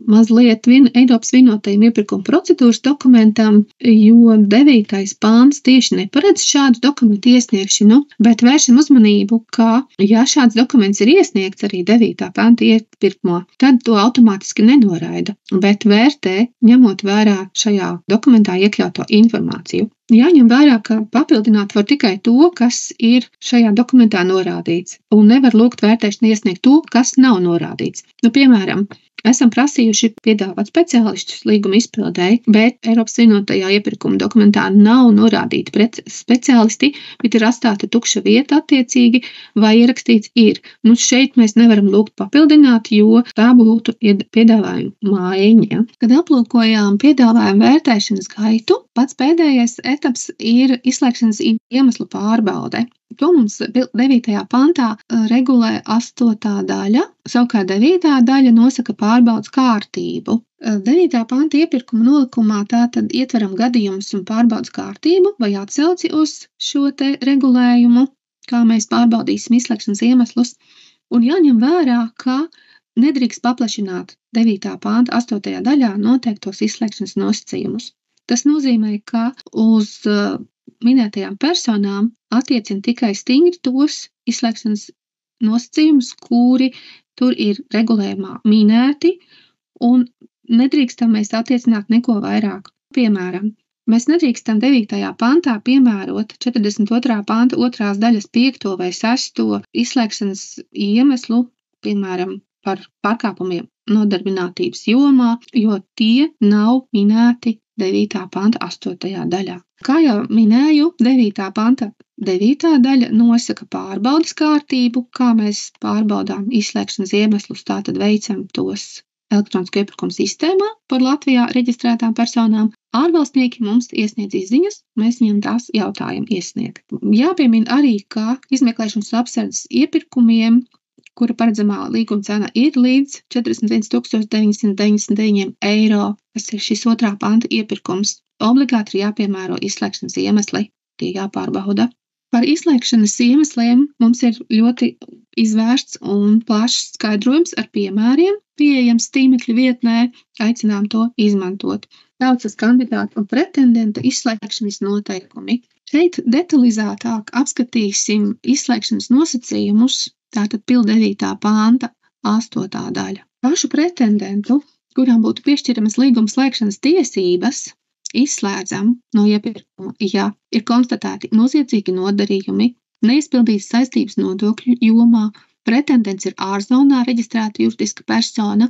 mazliet Eiropas vienotajam iepirkuma procedūras dokumentam, jo 9. pāns tieši neparedz šādu dokumentu iesniegšanu, bet vēršam uzmanību, ka, ja šāds dokuments ir iesniegts arī 9. panta iepirkumā, tad to automātiski nenoraida, bet vērtē, ņemot vērā šajā dokumentā iekļauto informāciju. Jāņem vērā, ka papildināt var tikai to, kas ir šajā dokumentā norādīts, un nevar lūgt vērtēšanu iesniegt to, kas nav norādīts. Piemēram, esam prasījuši piedāvāt speciālistus līguma izpildēji, bet Eiropas vienotajā iepirkuma dokumentā nav norādīti speciālisti, bet ir atstāta tukša vieta attiecīgi, vai ierakstīts ir. Šeit mēs nevaram lūgt papildināt, jo tā būtu piedāvājuma maiņa. Kad aplūkojām piedāvājumu vērtēšanas gaitu, pats pēdējais etaps ir izslēgšanas iemeslu pārbaude. To mums 9. pantā regulē 8. daļa, savukārt 9. daļa nosaka pārbaudas kārtību. 9. panta iepirkuma nolikumā tātad ietveram gadījumus un pārbaudas kārtību vai atsauci uz šo te regulējumu, kā mēs pārbaudīsim izslēgšanas iemeslus, un jāņem vērā, ka nedrīkst paplašināt 9. panta 8. daļā noteiktos izslēgšanas nosacījumus. Tas nozīmē, ka uz minētajām personām attiecina tikai stingri tos izslēgšanas nosacījumus, kuri tur ir regulējumā minēti, un nedrīkstam mēs attiecināt neko vairāk. Piemēram, mēs nedrīkstam 9. pantā piemērot 42. panta 2. daļas 5. vai 6. izslēgšanas iemeslu, piemēram, par pārkāpumiem nodarbinātības jomā, jo tie nav minēti 9. panta 8. daļā. Kā jau minēju, 9. panta 9. daļa nosaka pārbaudas kārtību, kā mēs pārbaudām izslēgšanas iemeslus, tātad veicam tos elektronisko iepirkumu sistēmā par Latvijā reģistrētām personām. Ārvalstnieki mums iesniedz izziņas, mēs viņiem tās jautājam iesniegt. Jāpiemina arī, ka izmeklēšanas apsardzes iepirkumiem, kura paredzamā līguma cena ir līdz 41 999 eiro, kas ir šis 2. panta iepirkums, obligāti ir jāpiemēro izslēgšanas iemesli, tie jāpārbauda. Par izslēgšanas iemesliem mums ir ļoti izvērsts un plašs skaidrojums ar piemēriem, pieejams tīmekļa vietnē, aicinām to izmantot. Daudzas kandidātu un pretendenta izslēgšanas noteikumi. Šeit detalizētāk apskatīsim izslēgšanas nosacījumus, tātad 9. panta 8. daļa. Pašu pretendentu, kurām būtu piešķiramas līguma slēgšanas tiesības, izslēdzam no iepirkuma, ja ir konstatēti noziedzīgi nodarījumi, neizpildītas saistības nodokļu jomā, pretendents ir ārzonā reģistrēta juridiska persona,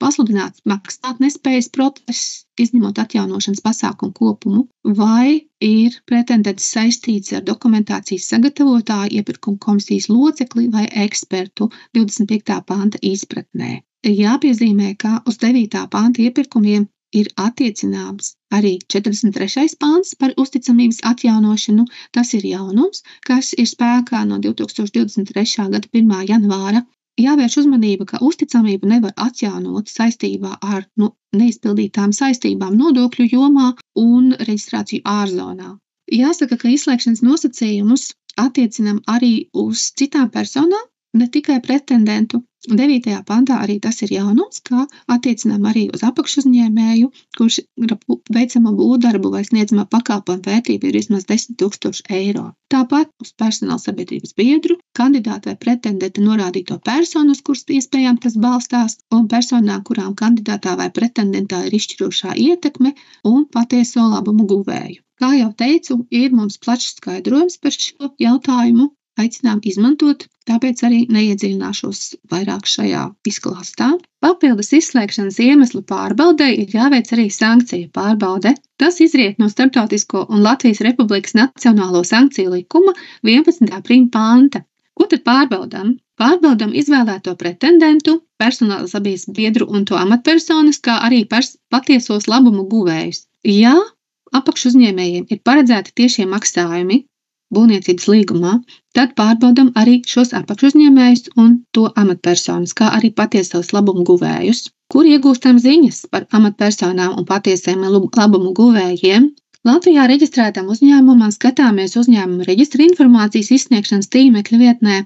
pasludināts maksātnespējas process, izņemot atjaunošanas pasākumu kopumu, vai ir pretendents saistīts ar dokumentācijas sagatavotāju, iepirkuma komisijas locekli vai ekspertu 25. panta izpratnē. Jāpiezīmē, ka uz 9. panta iepirkumiem ir attiecināms arī 43. pāns par uzticamības atjaunošanu. Tas ir jaunums, kas ir spēkā no 2023. gada 1. janvāra. Jāvērš uzmanība, ka uzticamību nevar atjaunot saistībā ar neizpildītām saistībām nodokļu jomā un reģistrāciju ārzonā. Jāsaka, ka izslēgšanas nosacījumus attiecinam arī uz citām personām, ne tikai pretendentu. 9. pantā arī tas ir jaunums, kā attiecinām arī uz apakšuzņēmēju, kurš veicamo būvdarbu vai sniedzamā pakalpojuma vērtība ir vismaz 10 000 eiro. Tāpat uz personāla sabiedrības biedru, kandidāta vai pretendenta norādīto personu, uz kuras iespējām tas balstās, un personām, kurām kandidātā vai pretendentā ir izšķirošā ietekme un patieso labumu guvēju. Kā jau teicu, ir mums plašs skaidrojums par šo jautājumu. Aicinām izmantot, tāpēc arī neiedziļināšos vairāk šajā izklāstā. Papildus izslēgšanas iemeslu pārbaudē ir jāveic arī sankciju pārbaude. Tas izriet no Starptautisko un Latvijas Republikas Nacionālo sankciju likuma 11. panta. Ko tad pārbaudām? Pārbaudām izvēlēto pretendentu, personāla sabiedru un to amatpersonas, kā arī patiesos labumu guvējus. Ja apakšuzņēmējiem ir paredzēti tiešie maksājumi būvniecības līgumā, tad pārbaudām arī šos apakšuzņēmējus un to amatpersonas, kā arī patiesos labumu guvējus. Kur iegūstam ziņas par amatpersonām un patiesiem labumu guvējiem? Latvijā reģistrētam uzņēmumam skatāmies uzņēmuma reģistra informācijas izsniegšanas tīmekļa vietnē.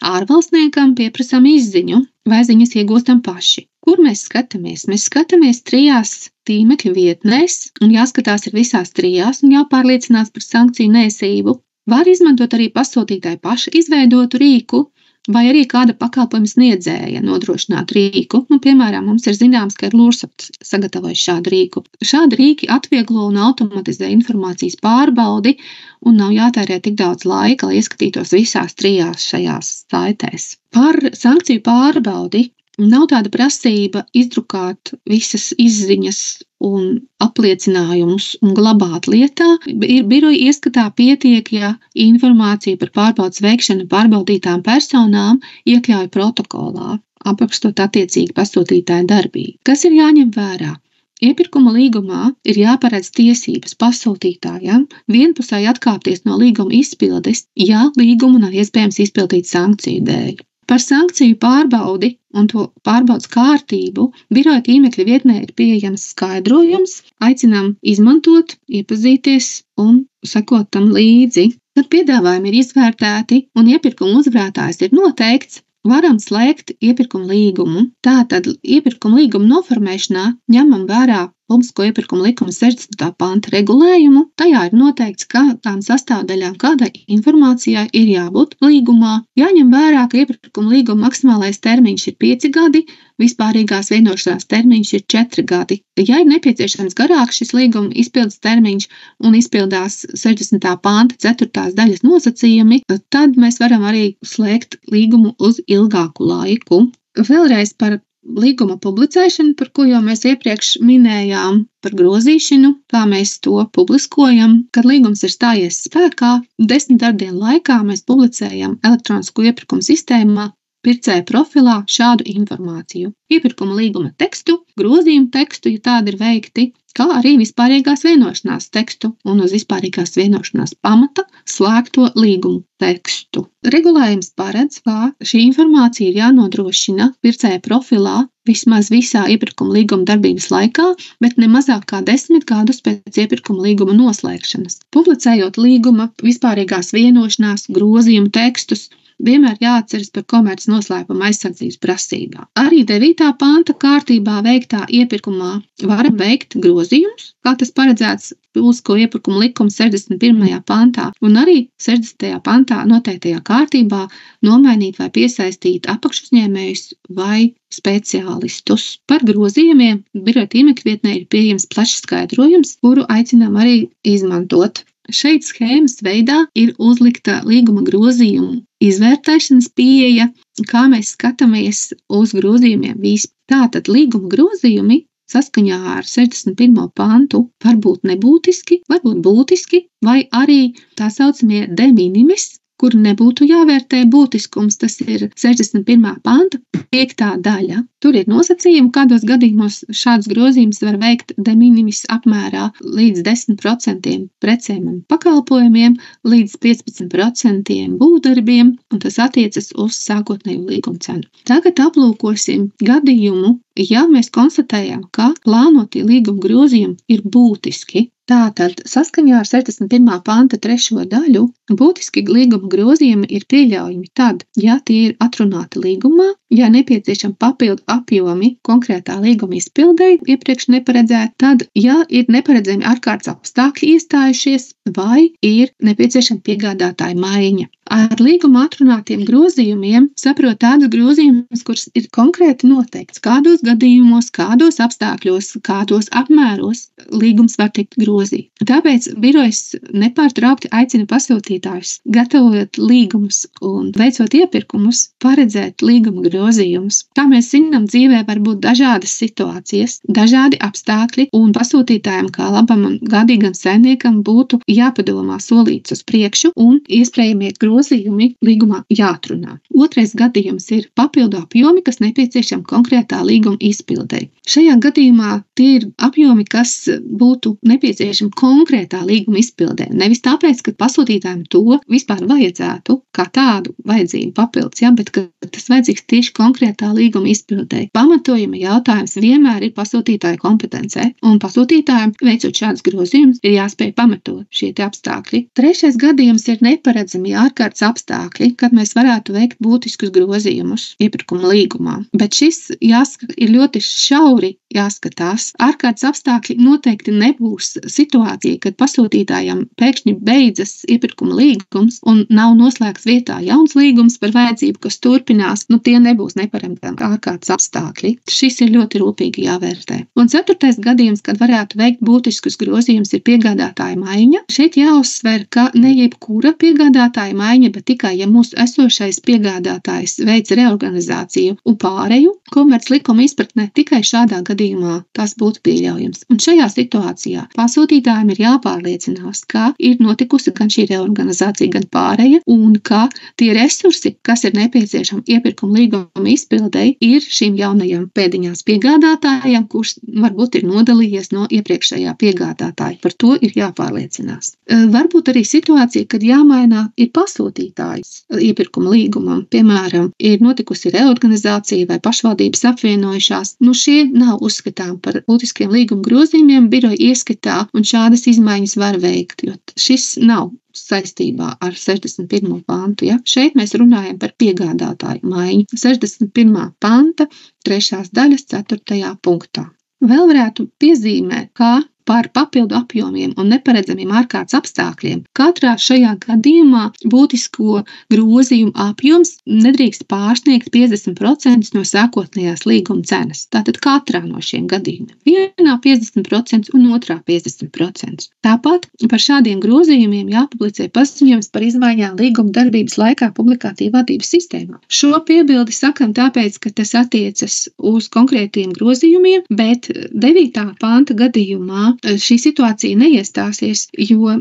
Ārvalstniekam pieprasām izziņu vai ziņas iegūstam paši. Kur mēs skatāmies? Mēs skatāmies 3 tīmekļa vietnēs un jāskatās ir visās 3 un jāpārliecinās par sankciju neesību. Var izmantot arī pasūtītāju paša izveidotu rīku vai arī kāda pakalpojuma sniedzēja nodrošinātu rīku. Piemēram, mums ir zināms, ka ir Lūrsapts sagatavojis šādu rīku. Šādi rīki atvieglo un automatizē informācijas pārbaudi un nav jātērē tik daudz laika, lai ieskatītos visās 3 šajās saitēs. Par sankciju pārbaudi nav tāda prasība izdrukāt visas izziņas un apliecinājumus un glabāt lietā. Biroja ieskatā pietiek, ja informācija par pārbaudes veikšanu pārbaudītām personām iekļauj protokolā, aprakstot attiecīgi pasūtītāja darbību. Kas ir jāņem vērā? Iepirkuma līgumā ir jāparedz tiesības pasūtītājam vienpusēji atkāpties no līguma izpildes, ja līgumu nav iespējams izpildīt sankciju dēļ. Par sankciju pārbaudi un to pārbaudes kārtību biroja tīmekļa vietnē ir pieejams skaidrojums. Aicinām izmantot, iepazīties un sekot tam līdzi. Kad piedāvājumi ir izvērtēti un iepirkuma uzvarētājs ir noteikts, varam slēgt iepirkuma līgumu. Tātad iepirkuma līguma noformēšanā ņemam vērā Publisko iepirkuma likuma 60. panta regulējumu. Tajā ir noteikts, kādām sastāvdaļām, kādai informācijai ir jābūt līgumā. Jāņem vērā, ka iepirkuma līguma maksimālais termiņš ir 5 gadi, vispārīgās vienošanās termiņš ir 4 gadi. Ja ir nepieciešams garāks šis līguma izpildes termiņš un izpildās 60. panta 4. daļas nosacījumi, tad mēs varam arī slēgt līgumu uz ilgāku laiku. Vēlreiz par līguma publicēšanu, par ko jau mēs iepriekš minējām, par grozīšanu, kā mēs to publiskojam. Kad līgums ir stājies spēkā, 10 darba laikā mēs publicējam elektronisko iepirkumu sistēmā pircēja profilā šādu informāciju. Iepirkuma līguma tekstu, grozījumu tekstu, ja tādi ir veikti, kā arī vispārīgās vienošanās tekstu un uz vispārīgās vienošanās pamata slēgto līgumu tekstu. Regulējums paredz, ka šī informācija ir jānodrošina pircēja profilā vismaz visā iepirkuma līguma darbības laikā, bet ne mazāk kā 10 gadus pēc iepirkuma līguma noslēgšanas. Publicējot līguma vispārīgās vienošanās grozījumu tekstus, vienmēr jāatceras par komerces noslēpuma aizsardzības prasībām. Arī 9. panta kārtībā veiktā iepirkumā varam veikt grozījumus, kā tas paredzēts Publisko iepirkuma likuma 61. pantā, un arī 60. pantā noteiktajā kārtībā nomainīt vai piesaistīt apakšuzņēmējus vai speciālistus. Par grozījumiem biroja tīmekļa vietnē ir pieejams plašs skaidrojums, kuru aicinām arī izmantot. Šeit schēmas veidā ir uzlikta līguma grozījumu izvērtēšanas pieeja, kā mēs skatāmies uz grozījumiem vispār. Tātad līguma grozījumi saskaņā ar 61. pantu var būt nebūtiski, var būt būtiski, vai arī tā saucamie de minimis, kur nebūtu jāvērtē būtiskums, tas ir 61. panta 5. daļa. Tur ir nosacījumi, kādos gadījumos šādus grozījumus var veikt de minimis apmērā līdz 10% precēm un pakalpojumiem, līdz 15% būvdarbiem, un tas attiecas uz sākotnēju līguma cenu. Tagad aplūkosim gadījumu, ja mēs konstatējam, ka plānotie līguma grozījumi ir būtiski. Tātad saskaņā ar 61. panta 3. daļu būtiski līguma grozījumi ir pieļaujami tad, ja tie ir atrunāti līgumā, ja nepieciešami papildu apjomi konkrētā līguma izpildei iepriekš neparedzēti, tad, ja ir neparedzami ārkārtas apstākļi iestājušies vai ir nepieciešama piegādātāja maiņa. Ar līguma atrunātiem grozījumiem saprot tādus grozījumus, kurus ir konkrēti noteikts, kādos gadījumos, kādos apstākļos, kādos apmēros līgums var tikt grozīt. Tāpēc birojas nepārtraukti aicina pasūtītājus, gatavojot līgumus un veicot iepirkumus, paredzēt līguma grozījumus grozījumus. Kā mēs zinām, dzīvē var būt dažādas situācijas, dažādi apstākļi, un pasūtītājiem kā labam un gadīgam saimniekam būtu jāpadomā solīts uz priekšu un iespējamie grozījumi līgumā jāatrunā. Otrais gadījums ir papildu apjomi, kas nepieciešami konkrētā līguma izpildei. Šajā gadījumā tie ir apjomi, kas būtu nepieciešami konkrētā līguma izpildē. Nevis tāpēc, ka pasūtītājiem to vispār vajadzētu, kā tādu vajadzību papildus, bet ka tas vajadzīgs tieši konkrētā līguma izpildē. Pamatojuma jautājums vienmēr ir pasūtītāja kompetencē, un pasūtītājiem, veicot šādus grozījumus, ir jāspēj pamatot šie apstākļi. Trešais gadījums ir neparedzami ārkārtas apstākļi, kad mēs varētu veikt būtiskus grozījumus iepirkuma līgumā. Bet šis ir ļoti šauri jāskatās. Ārkārtas apstākļi noteikti nebūs situācija, kad pasūtītājam pēkšņi beidzas iepirkuma līgums un nav noslēgts vietā jauns līgums par vajadzību, kas turpinās. Tie nebūs neparedzami ārkārtas apstākļi. Šis ir ļoti rūpīgi jāvērtē. Un ceturtais gadījums, kad varētu veikt būtiskus grozījumus, ir piegādātāja maiņa. Šeit jāuzsver, ka ne jebkura piegādātāja maiņa, bet tikai, ja mūsu esošais piegādātājs veic reorganizāciju un pāreju, komerclikuma izpratnē tikai šādā gadījumā tas būtu pieļaujams. Un šajā situācijā pasūtītājiem ir jāpārliecinās, ka ir notikusi gan šī reorganizācija, gan pāreja, un ka tie resursi, kas ir nepieciešami iepirkuma līguma izpildei, ir šīm jaunajām pēdiņās piegādātājiem, kurš varbūt ir nodalījies no iepriekšējā piegādātāja. Par to ir jāpārliecinās. Varbūt arī situācija, kad jāmaina ir pasūtītājs iepirkuma līgumam. Piemēram, ir notikusi reorganizācija vai pašvaldības apvienojušās. Šie nav uzskatām par būtiskiem līguma grozījumiem biroja ieskatā, un šādas izmaiņas var veikt, jo šis nav saistībā ar 61. pantu. Šeit mēs runājam par piegādātāju maiņu. 61. panta, 3. daļas, 4. punktā. Vēl varētu piezīmēt, ka par papildu apjomiem un neparedzamiem ārkārtas apstākļiem katrā šajā gadījumā būtisko grozījumu apjoms nedrīkst pārsniegt 50% no sākotnējās līguma cenas. Tātad katrā no šiem gadījumiem. Vienā 50% un otrā 50%. Tāpat par šādiem grozījumiem jāpublicē paziņojums par izmaiņām līguma darbības laikā publikāciju vadības sistēmā. Šo piebildi sakam tāpēc, ka tas attiecas uz konkrētiem grozījumiem, bet 9. panta gadījumā šī situācija neiestāsies, jo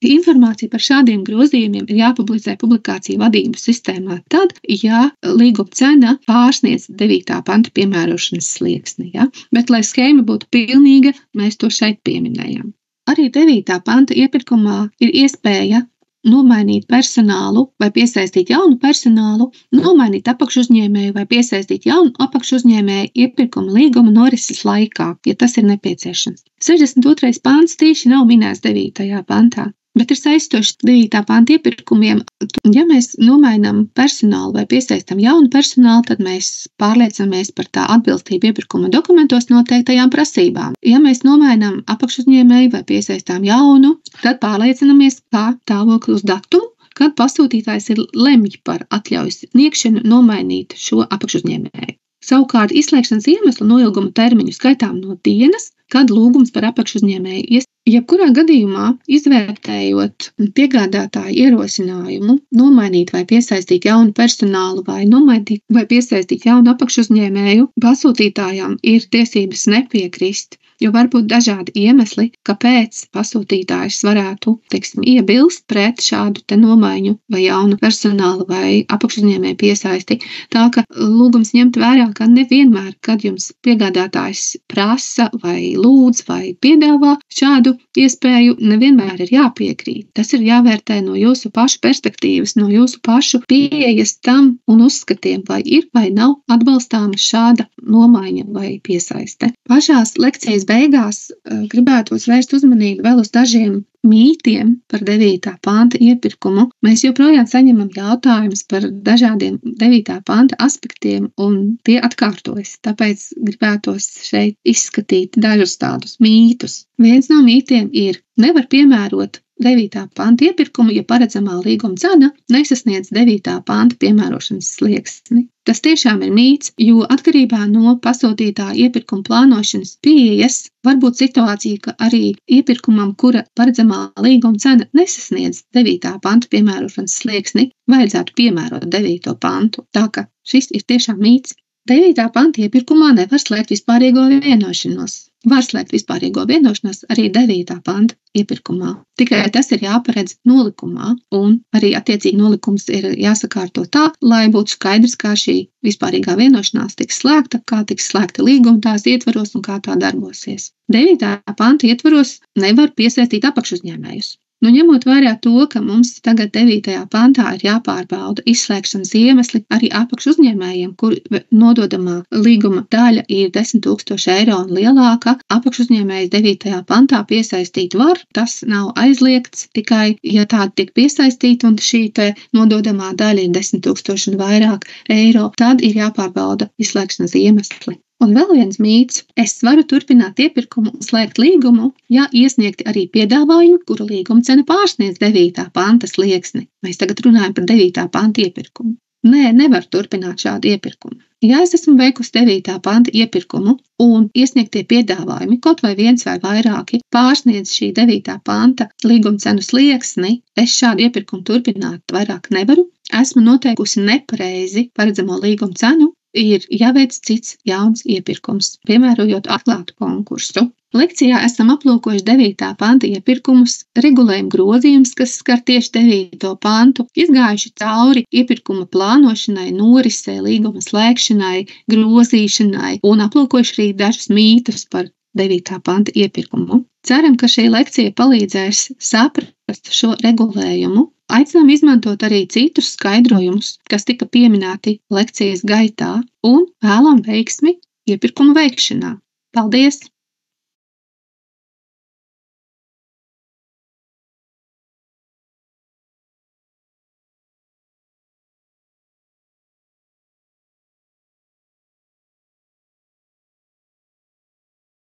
informācija par šādiem grozījumiem ir jāpublicē publikāciju vadības sistēmā tad, ja līguma cena pārsniedz 9. panta piemērošanas slieksni. Bet, lai schēma būtu pilnīga, mēs to šeit pieminējam. Arī 9. panta iepirkumā ir iespēja nomainīt personālu vai piesaistīt jaunu personālu, nomainīt apakšuzņēmēju vai piesaistīt jaunu apakšuzņēmēju iepirkuma līguma norises laikā, ja tas ir nepieciešams. 62. pants tieši nav minēts 9. pantā, bet ir saistošs 9. panta iepirkumiem. Ja mēs nomainām personālu vai piesaistam jaunu personālu, tad mēs pārliecinamies par tā atbilstību iepirkuma dokumentos noteiktajām prasībām. Ja mēs nomainām apakšuzņēmēju vai piesaistām jaunu, tad pārliecinamies, kā stāvokli uz datumu, kad pasūtītājs ir lemj par atļaujas sniegšanu nomainīt šo apakšuzņēmēju. Savukārt izslēgšanas iemeslu noilguma termiņu skaitām no dienas, kad lūgums par apakšuzņēmēju iesniegts. Jebkurā gadījumā, izvērtējot piegādātāju ierosinājumu nomainīt vai piesaistīt jaunu personālu vai nomainīt vai piesaistīt jaunu apakšuzņēmēju, pasūtītājām ir tiesības nepiekrist, jo var būt dažādi iemesli, kāpēc pasūtītājs varētu, iebilst pret šādu te nomaiņu vai jaunu personālu vai apakšuzņēmēju piesaisti. Tā ka lūgums ņemt vērā, ka nevienmēr, kad jums piegādātājs prasa vai lūdz vai piedāvā šādu iespēju, nevienmēr ir jāpiekrīt. Tas ir jāvērtē no jūsu pašu perspektīvas, no jūsu pašu pieejas tam un uzskatiem, vai ir vai nav atbalstāma šāda nomaiņa vai piesaiste. Pašās lekcijas beigās gribētos vērst uzmanību vēl uz dažiem mītiem par 9. panta iepirkumu. Mēs joprojām saņemam jautājumus par dažādiem 9. panta aspektiem, un tie atkārtojas. Tāpēc gribētos šeit izskatīt dažus tādus mītus. Viens no mītiem ir: nevar piemērot 9. panta iepirkumu, ja paredzamā līguma cena nesasniedz 9. panta piemērošanas slieksni. Tas tiešām ir mīts, jo atkarībā no pasūtītāja iepirkuma plānošanas pieejas var būt situācija, ka arī iepirkumam, kura paredzamā līguma cena nesasniedz 9. panta piemērošanas slieksni, vajadzētu piemērot 9. pantu. Tā ka Šis ir tiešām mīts. 9. panta iepirkumā nevar slēgt vispārīgo vienošanos. Var slēgt vispārīgo vienošanos arī 9. panta iepirkumā. Tikai tas ir jāparedz nolikumā, un arī attiecīgi nolikums ir jāsakārto tā, lai būtu skaidrs, kā šī vispārīgā vienošanās tiks slēgta, kā tiks slēgta līguma tās ietvaros un kā tā darbosies. 9. panta ietvaros nevar piesaistīt apakšuzņēmējus. Ņemot vērā to, ka mums tagad 9. pantā ir jāpārbauda izslēgšanas iemesli arī apakšuzņēmējiem, kur nododamā līguma daļa ir 10 000 eiro un lielāka, apakšuzņēmējs 9. pantā piesaistīt var, tas nav aizliegts, tikai, ja tāda tiek piesaistīta un šī te nododamā daļa ir 10 000 un vairāk eiro, tad ir jāpārbauda izslēgšanas iemesli. Un vēl viens mīts. Es varu turpināt iepirkumu un slēgt līgumu, ja iesniegti arī piedāvājumi, kuru līguma cena pārsniedz 9. panta slieksni. Mēs tagad runājam par 9. panta iepirkumu. Nē, nevar turpināt šādu iepirkumu. Ja es esmu veikusi 9. panta iepirkumu un iesniegtie piedāvājumi, kaut vai viens vai vairāki, pārsniedz šī 9. panta līguma cenu slieksni, es šādu iepirkumu turpināt vairāk nevaru. Esmu noteikusi nepareizi paredzamo līguma cenu, ir jāveic cits jauns iepirkums, piemērojot atklātu konkursu. Lekcijā esam aplūkojuši 9. panta iepirkumus, regulējumu grozījumus, kas skar tieši 9. pantu, izgājuši cauri iepirkuma plānošanai, norisei, līguma slēgšanai, grozīšanai un aplūkojuši arī dažus mītus par 9. panta iepirkumu. Ceram, ka šī lekcija palīdzēs saprast šo regulējumu. Aicinām izmantot arī citus skaidrojumus, kas tika pieminēti lekcijas gaitā, un vēlam veiksmi iepirkuma veikšanā. Paldies!